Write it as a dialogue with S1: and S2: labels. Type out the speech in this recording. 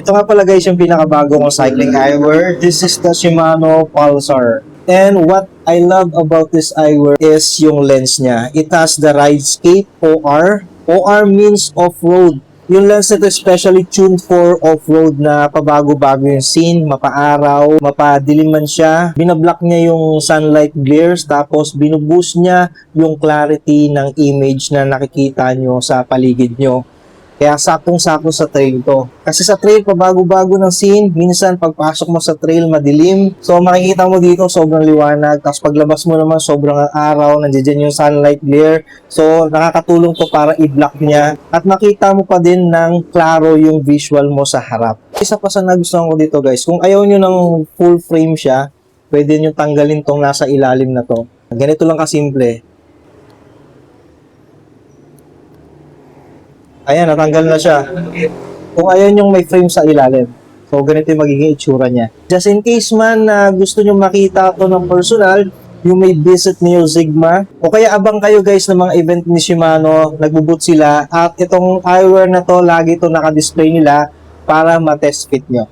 S1: Ito nga pala guys yung pinakabago kong cycling eyewear. This is the Shimano Pulsar. And what I love about this eyewear is yung lens niya. It has the Ridescape OR. OR means off-road. Yung lens nito especially tuned for off-road na pabago-bago yung scene, mapaaraw, mapadilim man siya. Binablock niya yung sunlight glares, tapos binuboost niya yung clarity ng image na nakikita nyo sa paligid nyo. Kaya saktong-sakto sa trail to. Kasi sa trail, pabago-bago ng scene. Minsan, pagpasok mo sa trail, madilim. So, makikita mo dito, sobrang liwanag. Tapos, paglabas mo naman, sobrang araw. Nandiyan yung sunlight glare. So, nakakatulong to para i-block niya. At makita mo pa din ng klaro yung visual mo sa harap. Isa pa sa nagustuhan ko dito, guys. Kung ayaw nyo ng full frame siya, pwede nyo tanggalin tong nasa ilalim na to. Ganito lang kasimple. Ayan, natanggal na siya. Kung ayaw yung may frame sa ilalim. So, ganito yung magiging itsura niya. Just in case man na gusto nyo makita ito ng personal, you may visit Neo Sigma. O kaya abang kayo guys ng mga event ni Shimano, nagbo-boot sila. At itong eyewear na to, lagi ito naka-display nila para ma-test fit nyo.